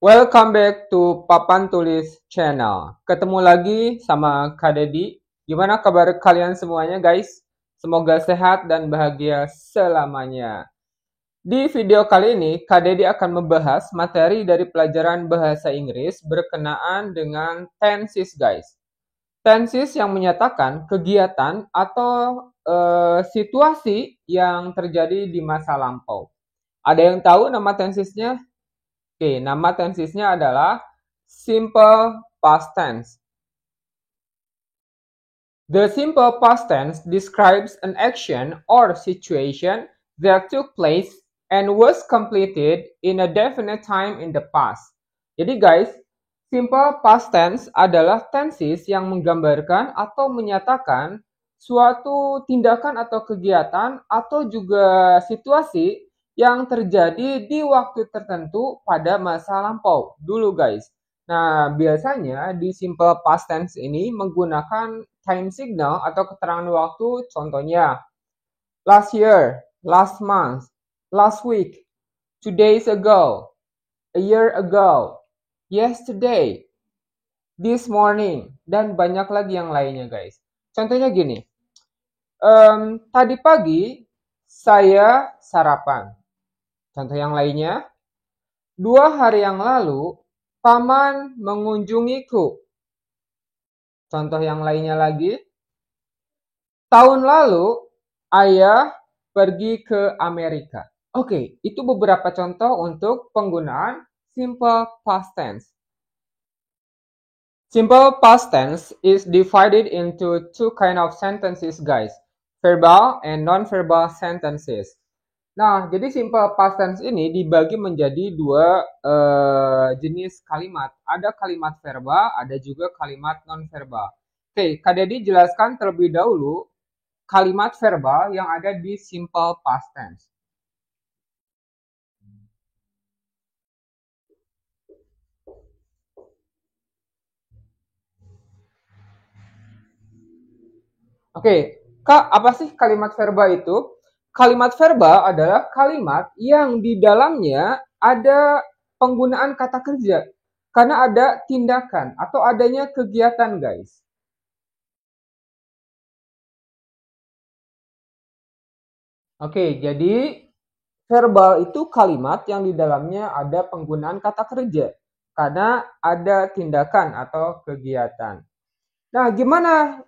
Welcome back to Papan Tulis Channel. Ketemu lagi sama Kak Dedi. Gimana kabar kalian semuanya guys? Semoga sehat dan bahagia selamanya. Di video kali ini, Kak Dedi akan membahas materi dari pelajaran bahasa Inggris berkenaan dengan tenses guys. Tenses yang menyatakan kegiatan atau situasi yang terjadi di masa lampau. Ada yang tahu nama tensesnya? Oke, nama tensesnya adalah simple past tense. The simple past tense describes an action or situation that took place and was completed in a definite time in the past. Jadi guys, simple past tense adalah tenses yang menggambarkan atau menyatakan suatu tindakan atau kegiatan atau juga situasi yang terjadi di waktu tertentu pada masa lampau dulu guys. Nah, biasanya di simple past tense ini menggunakan time signal atau keterangan waktu, contohnya last year, last month, last week, 2 days ago, a year ago, yesterday, this morning, dan banyak lagi yang lainnya guys. Contohnya gini, tadi pagi saya sarapan. Contoh yang lainnya, 2 hari yang lalu paman mengunjungiku. Contoh yang lainnya lagi, tahun lalu ayah pergi ke Amerika. Oke, itu beberapa contoh untuk penggunaan simple past tense. Simple past tense is divided into 2 kind of sentences guys, verbal and non-verbal sentences. Nah, jadi simple past tense ini dibagi menjadi 2 jenis kalimat. Ada kalimat verbal, ada juga kalimat non-verbal. Oke, Kak Dedi jelaskan terlebih dahulu kalimat verbal yang ada di simple past tense. Oke, Kak, apa sih kalimat verbal itu? Kalimat verbal adalah kalimat yang di dalamnya ada penggunaan kata kerja. Karena ada tindakan atau adanya kegiatan, guys. Oke, jadi verbal itu kalimat yang di dalamnya ada penggunaan kata kerja. Karena ada tindakan atau kegiatan. Nah, gimana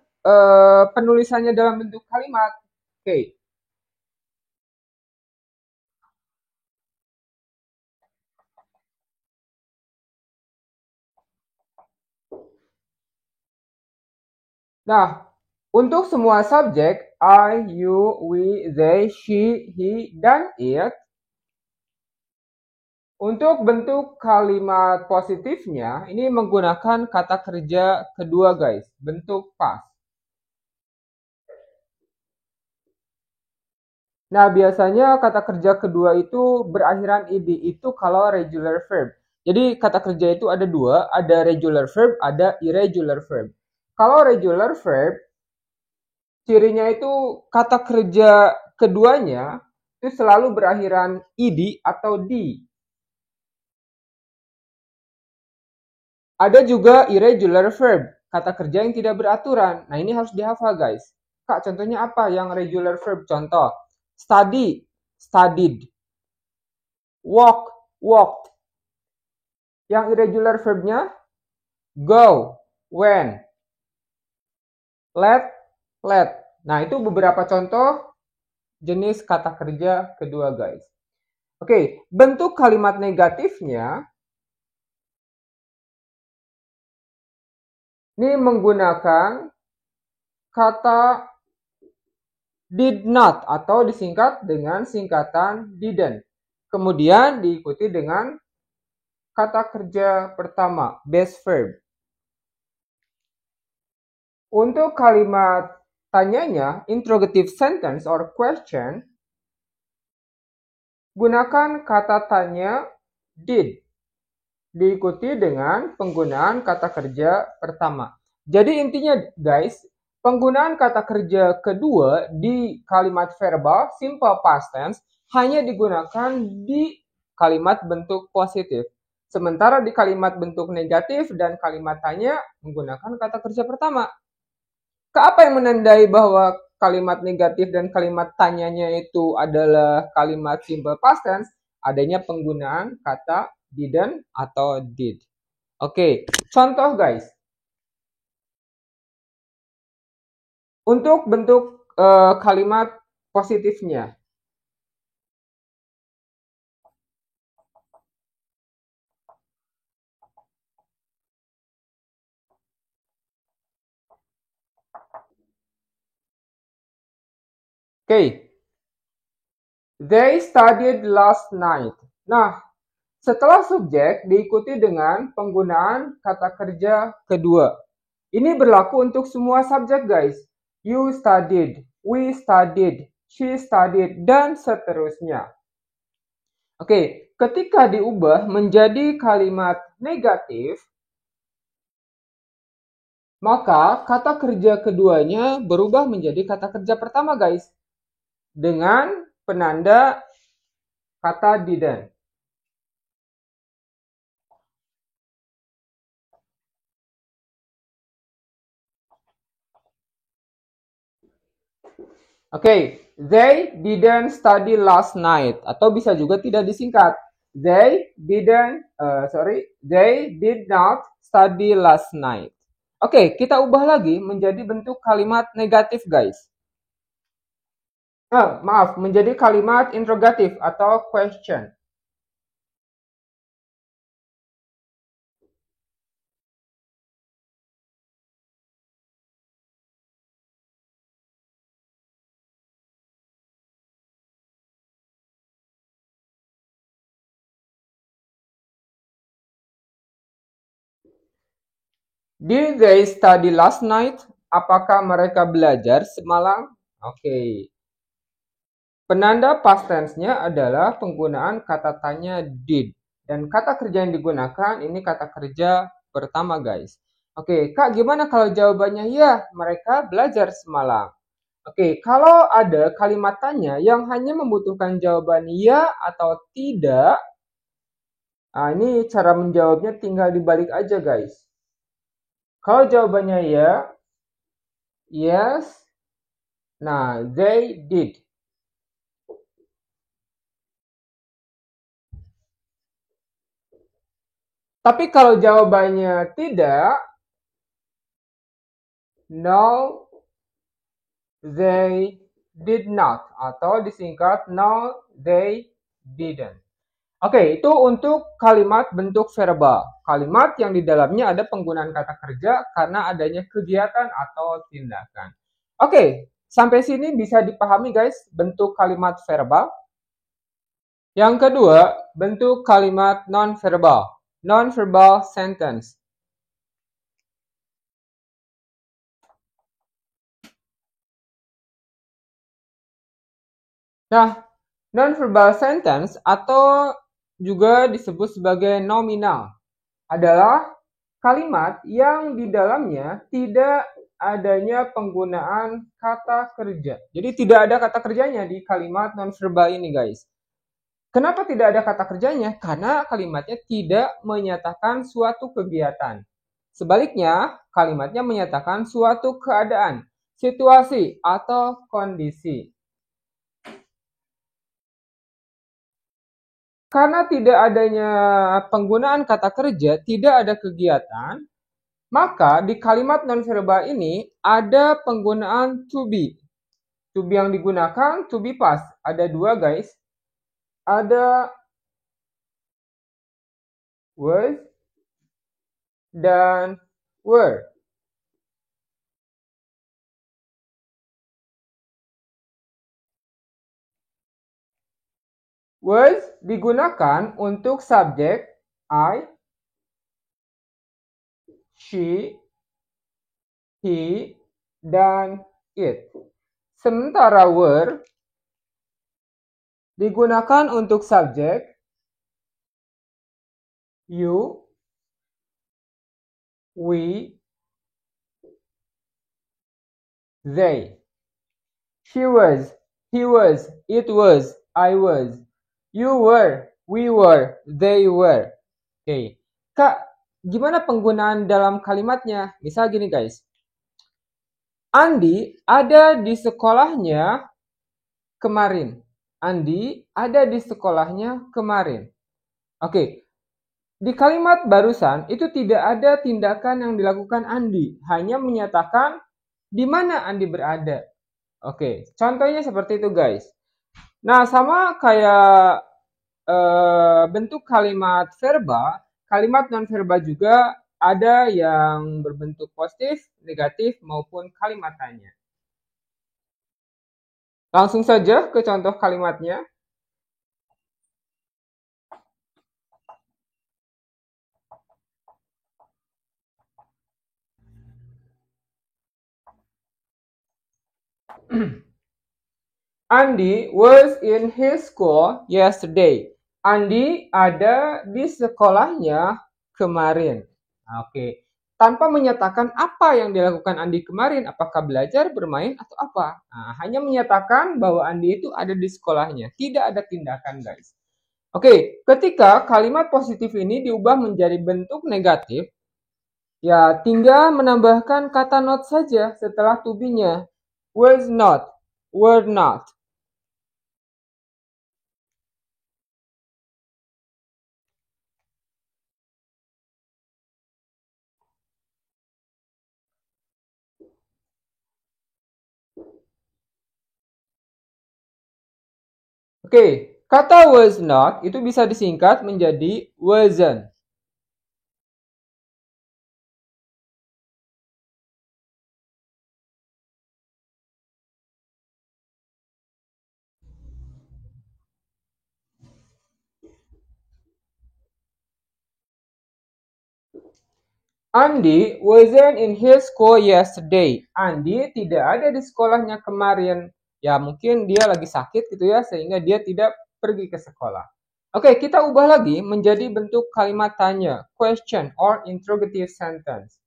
penulisannya dalam bentuk kalimat? Oke. Nah, untuk semua subjek I, you, we, they, she, he, dan it, untuk bentuk kalimat positifnya ini menggunakan kata kerja kedua guys, bentuk past. Nah, biasanya kata kerja kedua itu berakhiran id itu kalau regular verb. Jadi kata kerja itu ada 2, ada regular verb, ada irregular verb. Kalau regular verb, cirinya itu kata kerja keduanya itu selalu berakhiran id atau di. Ada juga irregular verb, kata kerja yang tidak beraturan. Nah, ini harus dihafal, guys. Kak, contohnya apa yang regular verb? Contoh, study, studied. Walk, walked. Yang irregular verbnya, go, went. Let, led. Nah, itu beberapa contoh jenis kata kerja kedua, guys. Oke, bentuk kalimat negatifnya ini menggunakan kata did not atau disingkat dengan singkatan didn't. Kemudian diikuti dengan kata kerja pertama, base verb. Untuk kalimat tanyanya, interrogative sentence or question, gunakan kata tanya did. Diikuti dengan penggunaan kata kerja pertama. Jadi intinya guys, penggunaan kata kerja kedua di kalimat verbal simple past tense hanya digunakan di kalimat bentuk positif. Sementara di kalimat bentuk negatif dan kalimat tanya menggunakan kata kerja pertama. Apa yang menandai bahwa kalimat negatif dan kalimat tanyanya itu adalah kalimat simple past tense? Adanya penggunaan kata didn't atau did. Oke, contoh guys. Untuk bentuk kalimat positifnya. Oke. They studied last night. Nah, setelah subjek diikuti dengan penggunaan kata kerja kedua. Ini berlaku untuk semua subjek guys. You studied, we studied, she studied, dan seterusnya. Oke, ketika diubah menjadi kalimat negatif, maka kata kerja keduanya berubah menjadi kata kerja pertama guys. Dengan penanda kata didn't. Oke, they didn't study last night. Atau bisa juga tidak disingkat. They did not study last night. Oke, kita ubah lagi menjadi bentuk kalimat negatif guys. Maaf, menjadi kalimat interrogatif atau question. Did they study last night? Apakah mereka belajar semalam? Oke. Penanda past tense-nya adalah penggunaan kata tanya did. Dan kata kerja yang digunakan ini kata kerja pertama guys. Oke, Kak gimana kalau jawabannya ya, mereka belajar semalam. Oke, kalau ada kalimat tanya yang hanya membutuhkan jawaban ya atau tidak, nah ini cara menjawabnya tinggal dibalik aja guys. Kalau jawabannya ya, yes, nah they did. Tapi kalau jawabannya tidak, no, they did not. Atau disingkat no, they didn't. Oke, itu untuk kalimat bentuk verbal. Kalimat yang di dalamnya ada penggunaan kata kerja karena adanya kegiatan atau tindakan. Oke, sampai sini bisa dipahami guys bentuk kalimat verbal. Yang kedua, bentuk kalimat non-verbal. Non-verbal sentence. Nah, non-verbal sentence atau juga disebut sebagai nominal adalah kalimat yang di dalamnya tidak adanya penggunaan kata kerja. Jadi tidak ada kata kerjanya di kalimat non-verbal ini guys. Kenapa tidak ada kata kerjanya? Karena kalimatnya tidak menyatakan suatu kegiatan. Sebaliknya, kalimatnya menyatakan suatu keadaan, situasi, atau kondisi. Karena tidak adanya penggunaan kata kerja, tidak ada kegiatan, maka di kalimat nonverbal ini ada penggunaan to be. To be yang digunakan to be past. Ada dua guys. Ada was dan were. Was digunakan untuk subjek I, she, he, dan it. Sementara were digunakan untuk subjek you, we, they. She was, he was, it was, I was. You were, we were, they were. Oke, Kak, gimana penggunaan dalam kalimatnya? Misal gini guys, Andi ada di sekolahnya kemarin. Andi ada di sekolahnya kemarin. Oke, di kalimat barusan itu tidak ada tindakan yang dilakukan Andi, hanya menyatakan di mana Andi berada. Oke, contohnya seperti itu guys. Nah, sama kayak bentuk kalimat non-verbal juga ada yang berbentuk positif, negatif, maupun kalimat tanya. Langsung saja ke contoh kalimatnya. Andy was in his school yesterday. Andi ada di sekolahnya kemarin. Oke. Tanpa menyatakan apa yang dilakukan Andi kemarin, apakah belajar, bermain, atau apa. Nah, hanya menyatakan bahwa Andi itu ada di sekolahnya. Tidak ada tindakan, guys. Oke, ketika kalimat positif ini diubah menjadi bentuk negatif, ya tinggal menambahkan kata not saja setelah to be-nya. Was not, were not. Oke, kata was not itu bisa disingkat menjadi wasn't. Andy wasn't in his school yesterday. Andy tidak ada di sekolahnya kemarin. Ya mungkin dia lagi sakit gitu ya, sehingga dia tidak pergi ke sekolah. Oke, kita ubah lagi menjadi bentuk kalimat tanya, question or interrogative sentence.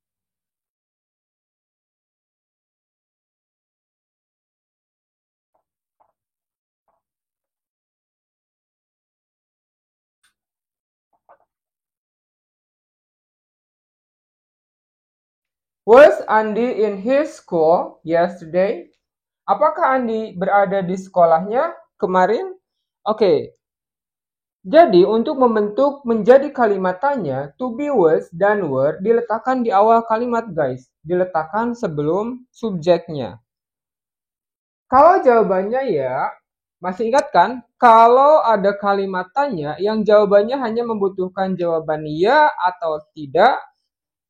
Was Andy in his school yesterday? Apakah Andi berada di sekolahnya kemarin? Oke, jadi untuk membentuk menjadi kalimat tanya, to be was dan were diletakkan di awal kalimat guys. Diletakkan sebelum subjeknya. Kalau jawabannya ya, masih ingat kan? Kalau ada kalimat tanya yang jawabannya hanya membutuhkan jawaban ya atau tidak,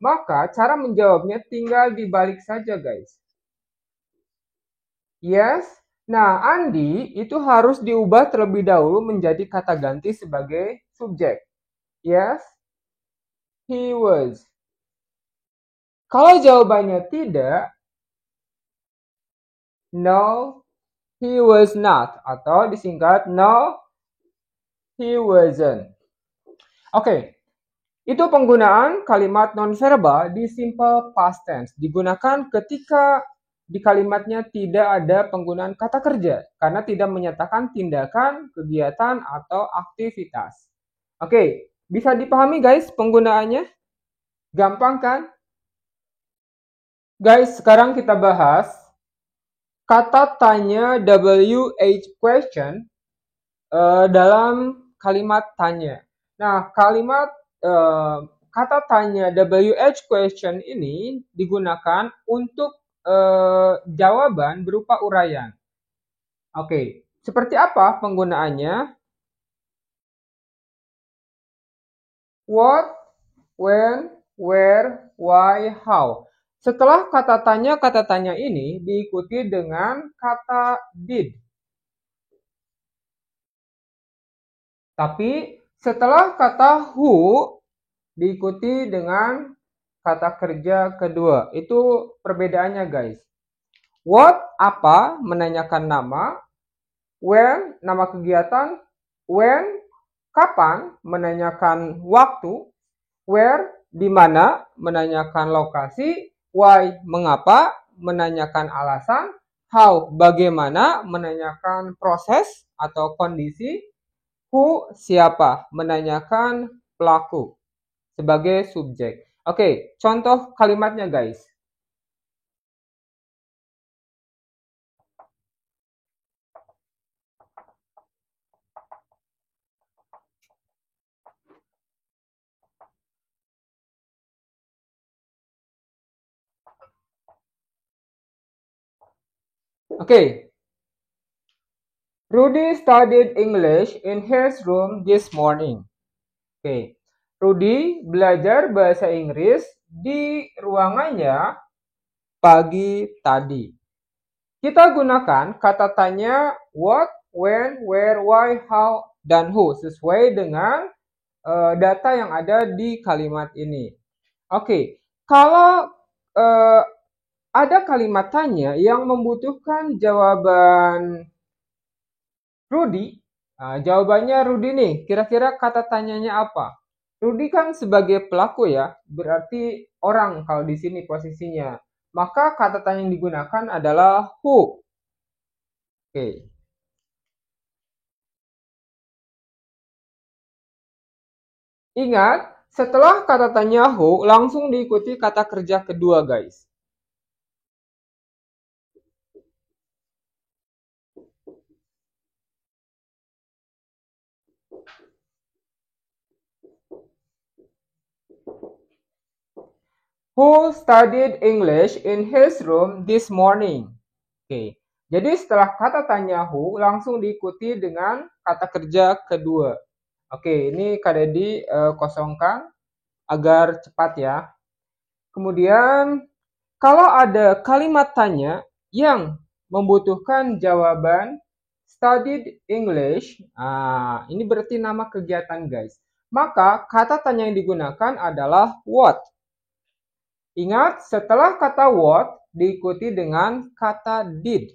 maka cara menjawabnya tinggal dibalik saja guys. Yes. Nah, Andi itu harus diubah terlebih dahulu menjadi kata ganti sebagai subjek. Yes, he was. Kalau jawabannya tidak, no, he was not. Atau disingkat, no, he wasn't. Oke, itu penggunaan kalimat nonverbal di simple past tense. Digunakan ketika di kalimatnya tidak ada penggunaan kata kerja karena tidak menyatakan tindakan, kegiatan, atau aktivitas. Oke, bisa dipahami guys penggunaannya? Gampang kan? Guys, sekarang kita bahas kata tanya WH question dalam kalimat tanya. Nah, kata tanya WH question ini digunakan untuk jawaban berupa uraian. Oke, seperti apa penggunaannya? What, when, where, why, how. Setelah kata tanya ini diikuti dengan kata did. Tapi setelah kata who diikuti dengan kata kerja kedua. Itu perbedaannya guys. What, apa, menanyakan nama. When, nama kegiatan. When, kapan, menanyakan waktu. Where, di mana, menanyakan lokasi. Why, mengapa, menanyakan alasan. How, bagaimana, menanyakan proses atau kondisi. Who, siapa, menanyakan pelaku. sebagai subjek. Oke, contoh kalimatnya guys. Oke, Rudy studied English in his room this morning. Oke, Rudy belajar bahasa Inggris di ruangannya pagi tadi. Kita gunakan kata tanya what, when, where, why, how, dan who sesuai dengan data yang ada di kalimat ini. Oke, kalau ada kalimat tanya yang membutuhkan jawaban Rudy, jawabannya Rudy nih. Kira-kira kata tanyanya apa? Rudy kan sebagai pelaku ya, berarti orang kalau di sini posisinya. Maka kata tanya yang digunakan adalah who. Oke. Ingat, setelah kata tanya who, langsung diikuti kata kerja kedua, guys. Who studied English in his room this morning? Oke, jadi setelah kata tanya who, langsung diikuti dengan kata kerja kedua. Oke, ini Kak Dedi kosongkan agar cepat ya. Kemudian, kalau ada kalimat tanya yang membutuhkan jawaban studied English, ini berarti nama kegiatan guys. Maka kata tanya yang digunakan adalah what. Ingat, setelah kata what diikuti dengan kata did.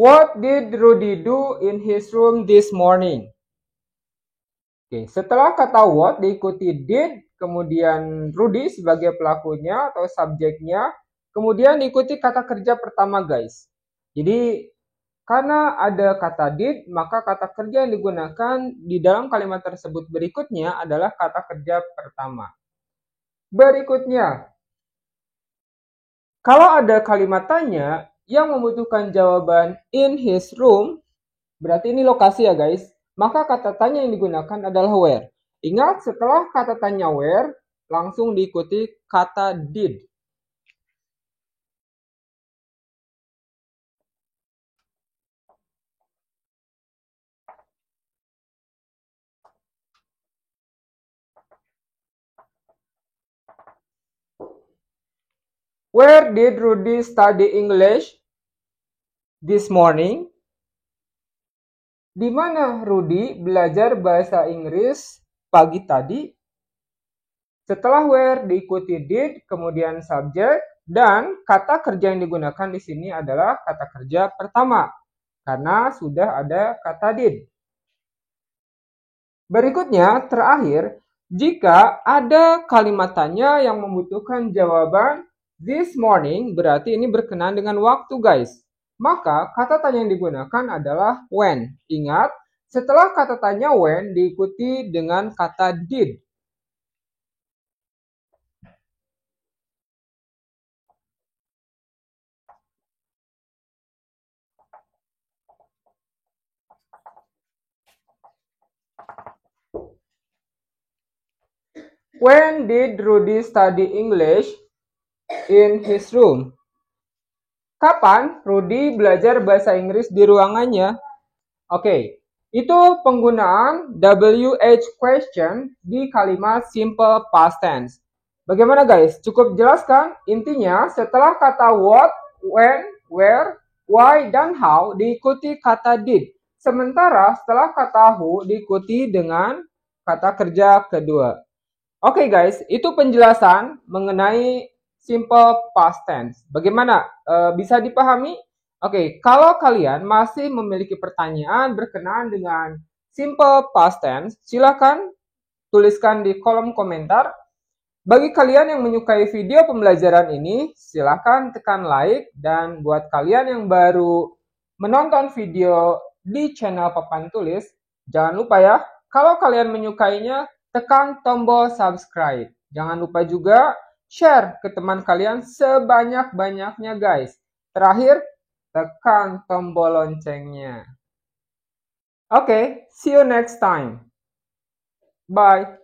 What did Rudy do in his room this morning? Oke, setelah kata what diikuti did, kemudian Rudy sebagai pelakunya atau subjeknya, kemudian diikuti kata kerja pertama guys. Jadi karena ada kata did, maka kata kerja yang digunakan di dalam kalimat tersebut berikutnya adalah kata kerja pertama. Berikutnya, kalau ada kalimat tanya yang membutuhkan jawaban in his room, berarti ini lokasi ya guys. Maka kata tanya yang digunakan adalah where. Ingat, setelah kata tanya where, langsung diikuti kata did. Where did Rudy study English this morning? Di mana Rudy belajar bahasa Inggris pagi tadi? Setelah where diikuti did, kemudian subjek, dan kata kerja yang digunakan di sini adalah kata kerja pertama, karena sudah ada kata did. Berikutnya, terakhir, jika ada kalimat tanya yang membutuhkan jawaban this morning, berarti ini berkenaan dengan waktu guys. Maka kata tanya yang digunakan adalah when. Ingat, setelah kata tanya when diikuti dengan kata did. When did Rudy study English in his room? Kapan Rudy belajar bahasa Inggris di ruangannya? Oke, itu penggunaan WH question di kalimat simple past tense. Bagaimana guys? Cukup jelas kan? Intinya setelah kata what, when, where, why, dan how diikuti kata did. Sementara setelah kata who diikuti dengan kata kerja kedua. Oke guys, itu penjelasan mengenai simple past tense. Bagaimana? Bisa dipahami? Oke, kalau kalian masih memiliki pertanyaan berkenaan dengan simple past tense, silakan tuliskan di kolom komentar. Bagi kalian yang menyukai video pembelajaran ini, silahkan tekan like, dan buat kalian yang baru menonton video di channel Papan Tulis, jangan lupa ya, kalau kalian menyukainya, tekan tombol subscribe. Jangan lupa juga share ke teman kalian sebanyak-banyaknya guys. Terakhir, tekan tombol loncengnya. Oke, see you next time. Bye.